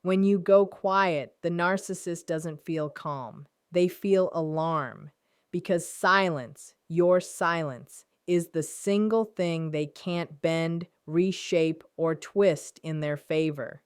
When you go quiet, the narcissist doesn't feel calm. They feel alarm because silence, your silence, is the single thing they can't bend, reshape, or twist in their favor.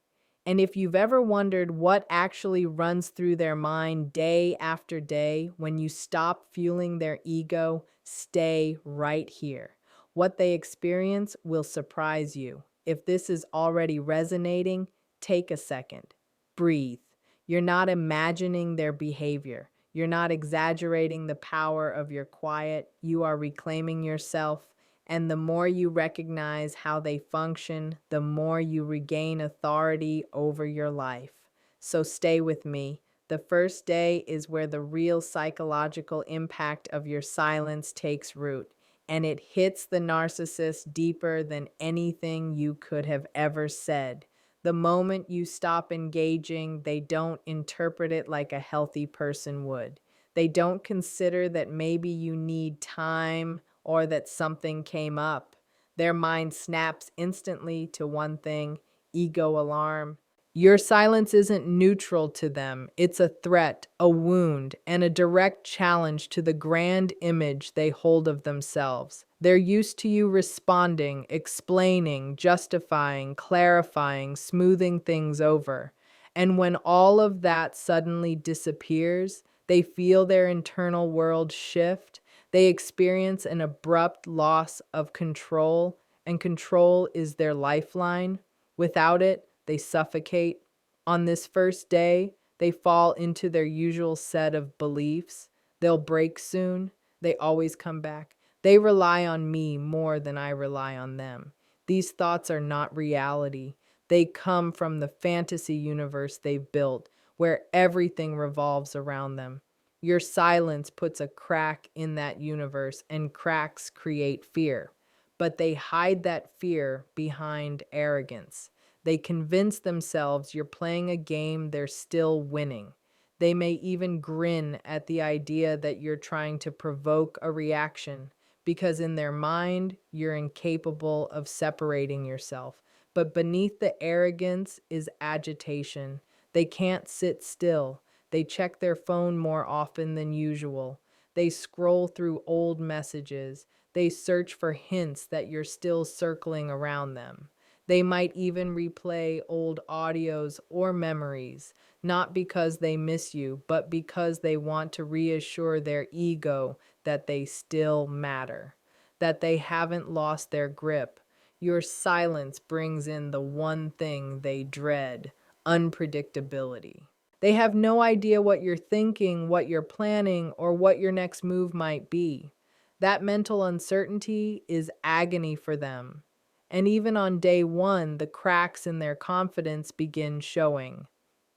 And if you've ever wondered what actually runs through their mind day after day, when you stop fueling their ego, stay right here. What they experience will surprise you. If this is already resonating, take a second. Breathe. You're not imagining their behavior. You're not exaggerating the power of your quiet. You are reclaiming yourself. And the more you recognize how they function, the more you regain authority over your life. So stay with me. The first day is where the real psychological impact of your silence takes root, and it hits the narcissist deeper than anything you could have ever said. The moment you stop engaging, they don't interpret it like a healthy person would. They don't consider that maybe you need time or that something came up. Their mind snaps instantly to one thing: ego alarm. Your silence isn't neutral to them. It's a threat, a wound, and a direct challenge to the grand image they hold of themselves. They're used to you responding, explaining, justifying, clarifying, smoothing things over. And when all of that suddenly disappears, they feel their internal world shift. They experience an abrupt loss of control, and control is their lifeline. Without it, they suffocate. On this first day, they fall into their usual set of beliefs. They'll break soon. They always come back. They rely on me more than I rely on them. These thoughts are not reality. They come from the fantasy universe they've built, where everything revolves around them. Your silence puts a crack in that universe, and cracks create fear. But they hide that fear behind arrogance. They convince themselves you're playing a game they're still winning. They may even grin at the idea that you're trying to provoke a reaction, because in their mind, you're incapable of separating yourself. But beneath the arrogance is agitation. They can't sit still. They check their phone more often than usual. They scroll through old messages. They search for hints that you're still circling around them. They might even replay old audios or memories, not because they miss you, but because they want to reassure their ego that they still matter, that they haven't lost their grip. Your silence brings in the one thing they dread: unpredictability. They have no idea what you're thinking, what you're planning, or what your next move might be. That mental uncertainty is agony for them. And even on day one, the cracks in their confidence begin showing.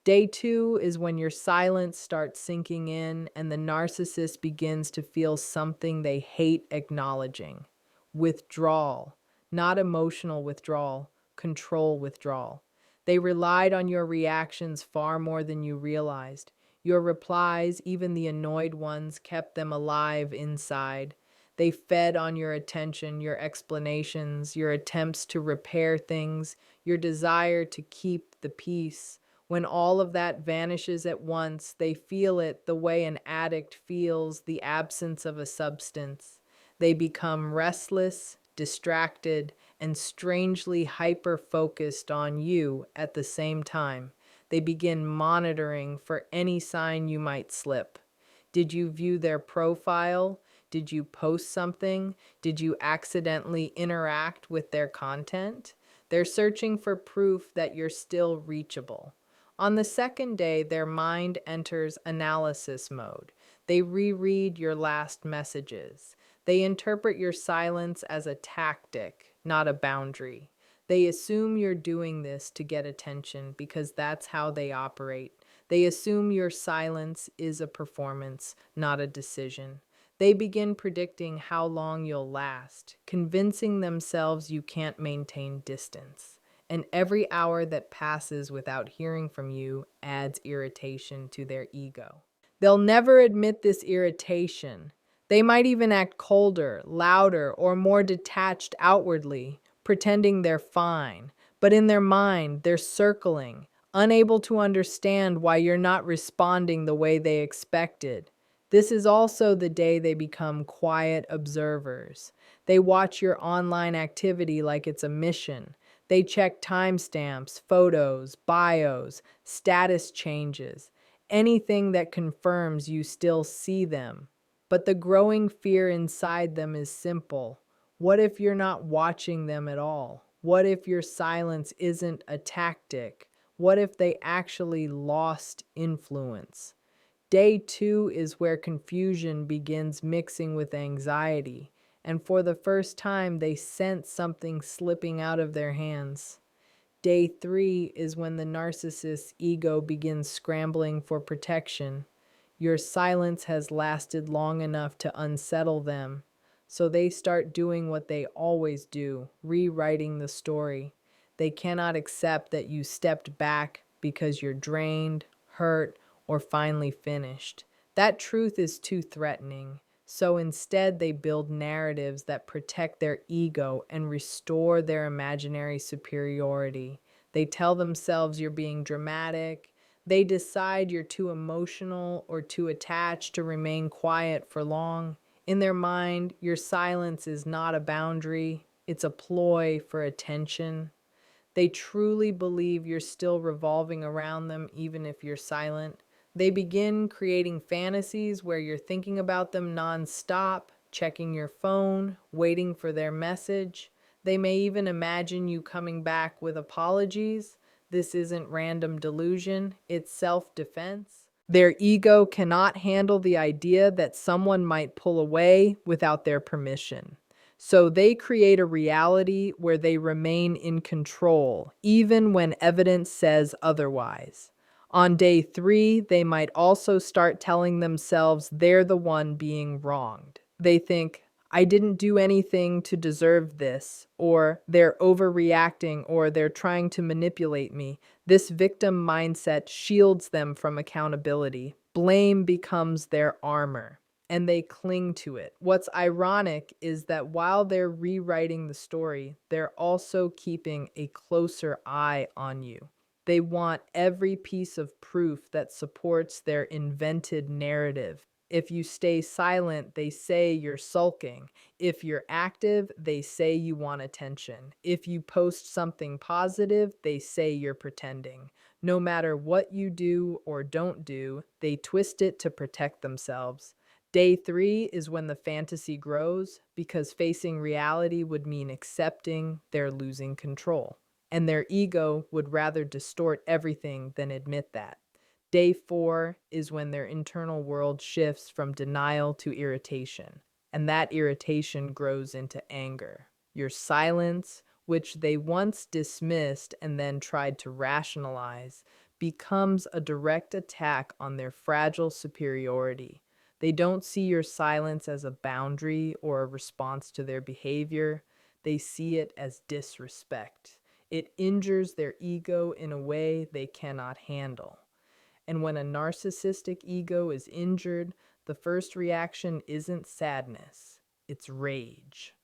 Day two is when your silence starts sinking in and the narcissist begins to feel something they hate acknowledging: withdrawal. Not emotional withdrawal, control withdrawal. They relied on your reactions far more than you realized. Your replies, even the annoyed ones, kept them alive inside. They fed on your attention, your explanations, your attempts to repair things, your desire to keep the peace. When all of that vanishes at once, they feel it the way an addict feels the absence of a substance. They become restless, distracted, and strangely hyper-focused on you at the same time. They begin monitoring for any sign you might slip. Did you view their profile? Did you post something? Did you accidentally interact with their content? They're searching for proof that you're still reachable. On the second day, their mind enters analysis mode. They reread your last messages. They interpret your silence as a tactic, not a boundary. They assume you're doing this to get attention because that's how they operate. They assume your silence is a performance, not a decision. They begin predicting how long you'll last, convincing themselves you can't maintain distance. And every hour that passes without hearing from you adds irritation to their ego. They'll never admit this irritation. They might even act colder, louder, or more detached outwardly, pretending they're fine. But in their mind, they're circling, unable to understand why you're not responding the way they expected. This is also the day they become quiet observers. They watch your online activity like it's a mission. They check timestamps, photos, bios, status changes, anything that confirms you still see them. But the growing fear inside them is simple. What if you're not watching them at all? What if your silence isn't a tactic? What if they actually lost influence? Day two is where confusion begins mixing with anxiety, and for the first time, they sense something slipping out of their hands. Day three is when the narcissist's ego begins scrambling for protection. Your silence has lasted long enough to unsettle them, so they start doing what they always do, rewriting the story. They cannot accept that you stepped back because you're drained, hurt, or finally finished. That truth is too threatening. So instead, they build narratives that protect their ego and restore their imaginary superiority. They tell themselves you're being dramatic. They decide you're too emotional or too attached to remain quiet for long. In their mind, your silence is not a boundary, it's a ploy for attention. They truly believe you're still revolving around them even if you're silent. They begin creating fantasies where you're thinking about them nonstop, checking your phone, waiting for their message. They may even imagine you coming back with apologies. This isn't random delusion, it's self-defense. Their ego cannot handle the idea that someone might pull away without their permission. So they create a reality where they remain in control, even when evidence says otherwise. On day three, they might also start telling themselves they're the one being wronged. They think, I didn't do anything to deserve this, or they're overreacting, or they're trying to manipulate me. This victim mindset shields them from accountability. Blame becomes their armor, and they cling to it. What's ironic is that while they're rewriting the story, they're also keeping a closer eye on you. They want every piece of proof that supports their invented narrative. If you stay silent, they say you're sulking. If you're active, they say you want attention. If you post something positive, they say you're pretending. No matter what you do or don't do, they twist it to protect themselves. Day three is when the fantasy grows because facing reality would mean accepting they're losing control, and their ego would rather distort everything than admit that. Day four is when their internal world shifts from denial to irritation, and that irritation grows into anger. Your silence, which they once dismissed and then tried to rationalize, becomes a direct attack on their fragile superiority. They don't see your silence as a boundary or a response to their behavior. They see it as disrespect. It injures their ego in a way they cannot handle. And when a narcissistic ego is injured, the first reaction isn't sadness, it's rage.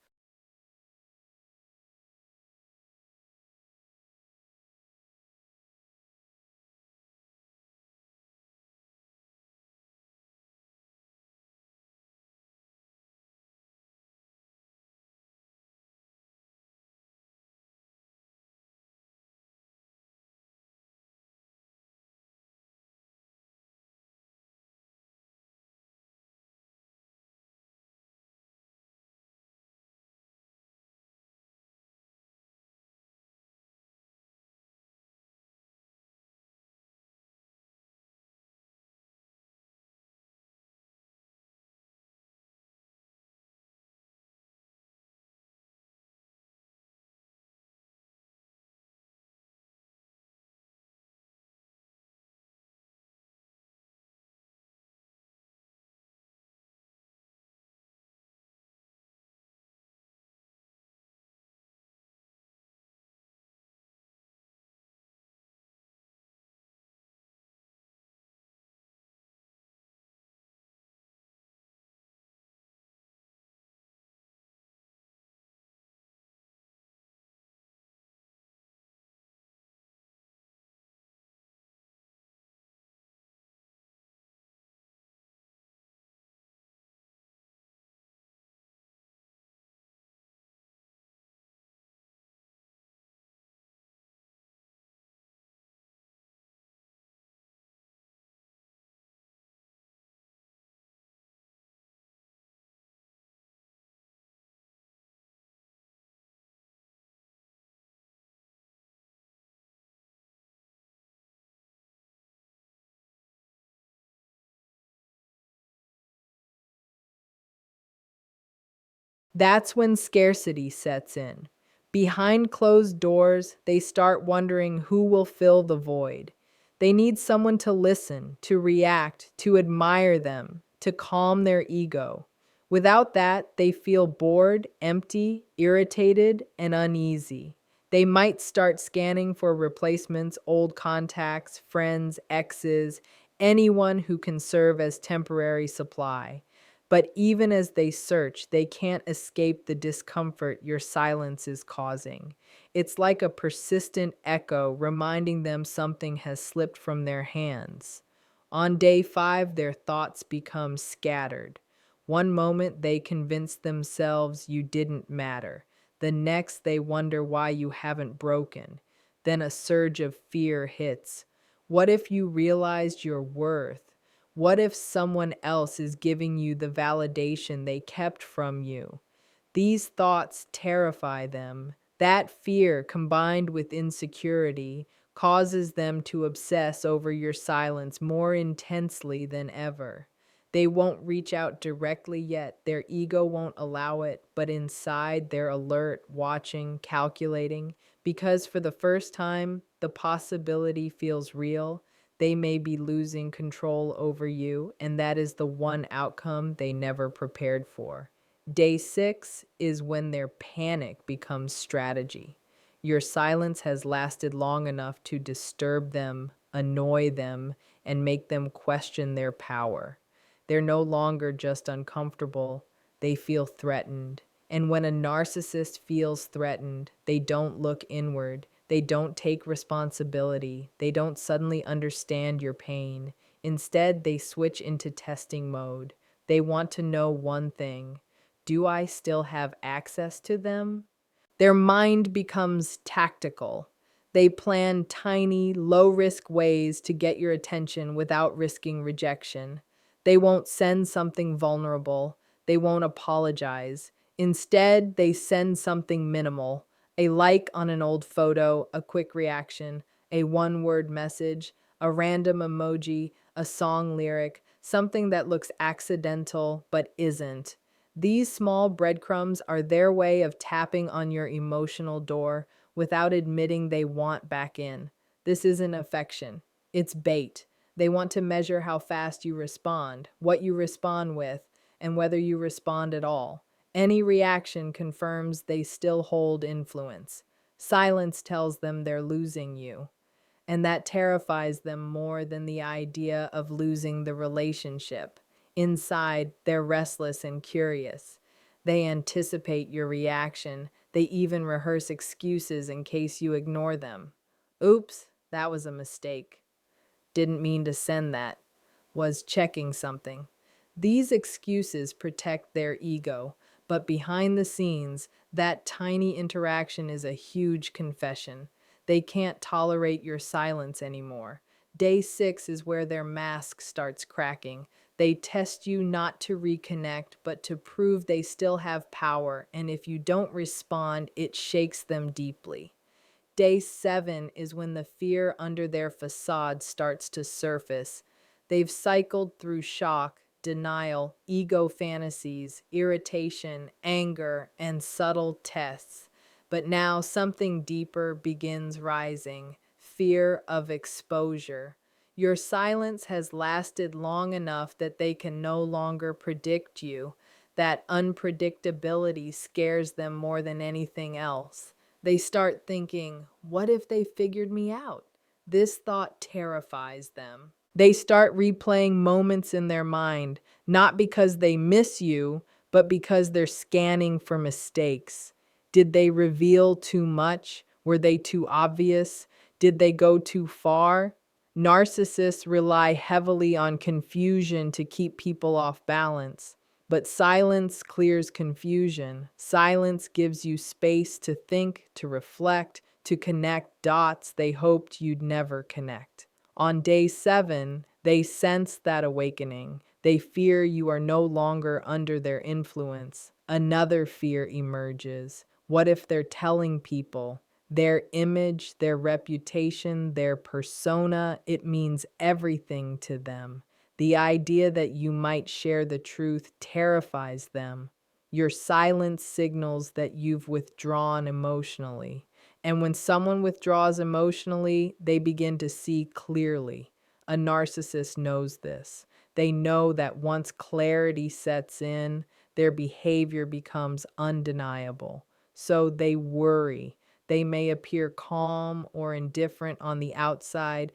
That's when scarcity sets in. Behind closed doors, they start wondering who will fill the void. They need someone to listen, to react, to admire them, to calm their ego. Without that, they feel bored, empty, irritated, and uneasy. They might start scanning for replacements, old contacts, friends, exes, anyone who can serve as temporary supply. But even as they search, they can't escape the discomfort your silence is causing. It's like a persistent echo reminding them something has slipped from their hands. On day 5, their thoughts become scattered. One moment they convince themselves you didn't matter. The next they wonder why you haven't broken. Then a surge of fear hits. What if you realized your worth? What if someone else is giving you the validation they kept from you? These thoughts terrify them. That fear, combined with insecurity, causes them to obsess over your silence more intensely than ever. They won't reach out directly yet. Their ego won't allow it, but inside they're alert, watching, calculating, because for the first time, the possibility feels real. They may be losing control over you, and that is the one outcome they never prepared for. Day 6 is when their panic becomes strategy. Your silence has lasted long enough to disturb them, annoy them, and make them question their power. They're no longer just uncomfortable, they feel threatened. And when a narcissist feels threatened, they don't look inward, they don't take responsibility, they don't suddenly understand your pain. Instead, they switch into testing mode. They want to know one thing: do I still have access to them? Their mind becomes tactical. They plan tiny, low risk ways to get your attention without risking rejection. They won't send something vulnerable. They won't apologize. Instead, they send something minimal: a like on an old photo, a quick reaction, a one-word message, a random emoji, a song lyric, something that looks accidental but isn't. These small breadcrumbs are their way of tapping on your emotional door without admitting they want back in. This isn't affection, it's bait. They want to measure how fast you respond, what you respond with, and whether you respond at all. Any reaction confirms they still hold influence. Silence tells them they're losing you, and that terrifies them more than the idea of losing the relationship. Inside, they're restless and curious. They anticipate your reaction. They even rehearse excuses in case you ignore them. Oops, that was a mistake. Didn't mean to send that. Was checking something. These excuses protect their ego, but behind the scenes, that tiny interaction is a huge confession. They can't tolerate your silence anymore. Day 6 is where their mask starts cracking. They test you not to reconnect, but to prove they still have power, and if you don't respond, it shakes them deeply. Day 7 is when the fear under their facade starts to surface. They've cycled through shock, denial, ego fantasies, irritation, anger, and subtle tests. But now something deeper begins rising: fear of exposure. Your silence has lasted long enough that they can no longer predict you. That unpredictability scares them more than anything else. They start thinking, what if they figured me out? This thought terrifies them. They start replaying moments in their mind, not because they miss you, but because they're scanning for mistakes. Did they reveal too much? Were they too obvious? Did they go too far? Narcissists rely heavily on confusion to keep people off balance. But silence clears confusion. Silence gives you space to think, to reflect, to connect dots they hoped you'd never connect. On day 7, they sense that awakening. They fear you are no longer under their influence. Another fear emerges. What if they're telling people? Their image, their reputation, their persona, it means everything to them. The idea that you might share the truth terrifies them. Your silence signals that you've withdrawn emotionally. And when someone withdraws emotionally, they begin to see clearly. A narcissist knows this. They know that once clarity sets in, their behavior becomes undeniable. So they worry. They may appear calm or indifferent on the outside,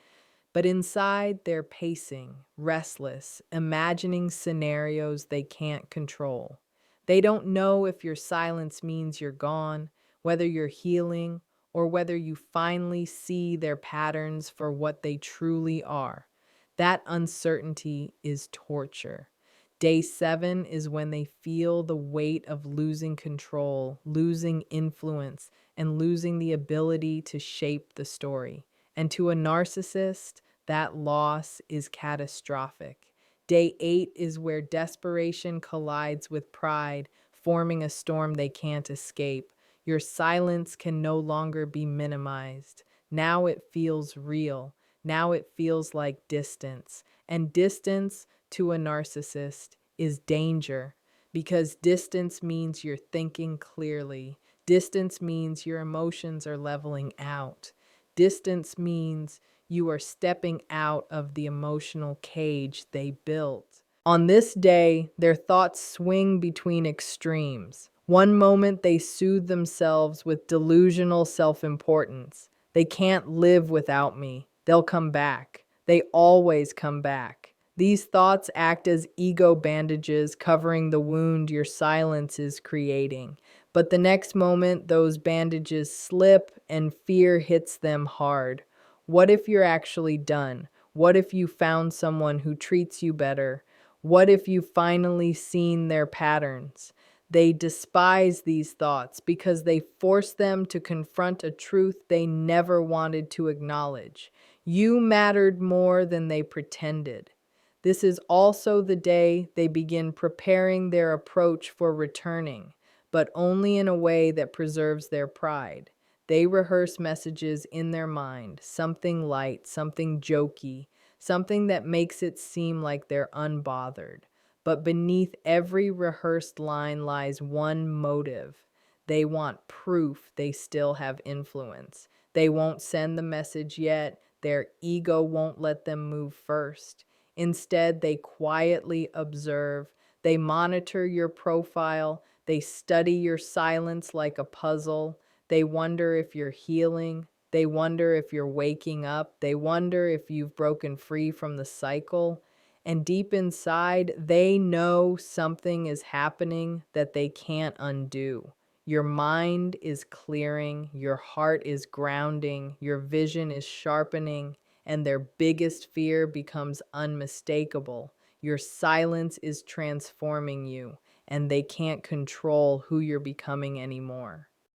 but inside, they're pacing, restless, imagining scenarios they can't control. They don't know if your silence means you're gone, whether you're healing, or whether you finally see their patterns for what they truly are. That uncertainty is torture. Day 7 is when they feel the weight of losing control, losing influence, and losing the ability to shape the story. And to a narcissist, that loss is catastrophic. Day 8 is where desperation collides with pride, forming a storm they can't escape. Your silence can no longer be minimized. Now it feels real. Now it feels like distance. And distance to a narcissist is danger because distance means you're thinking clearly. Distance means your emotions are leveling out. Distance means you are stepping out of the emotional cage they built. On this day, their thoughts swing between extremes. One moment they soothe themselves with delusional self-importance. They can't live without me. They'll come back. They always come back. These thoughts act as ego bandages covering the wound your silence is creating. But the next moment, those bandages slip and fear hits them hard. What if you're actually done? What if you found someone who treats you better? What if you've finally seen their patterns? They despise these thoughts because they force them to confront a truth they never wanted to acknowledge. You mattered more than they pretended. This is also the day they begin preparing their approach for returning, but only in a way that preserves their pride. They rehearse messages in their mind, something light, something jokey, something that makes it seem like they're unbothered. But beneath every rehearsed line lies one motive. They want proof they still have influence. They won't send the message yet. Their ego won't let them move first. Instead, they quietly observe. They monitor your profile. They study your silence like a puzzle. They wonder if you're healing. They wonder if you're waking up. They wonder if you've broken free from the cycle. And deep inside, they know something is happening that they can't undo. Your mind is clearing, your heart is grounding, your vision is sharpening, and their biggest fear becomes unmistakable. Your silence is transforming you, and they can't control who you're becoming anymore.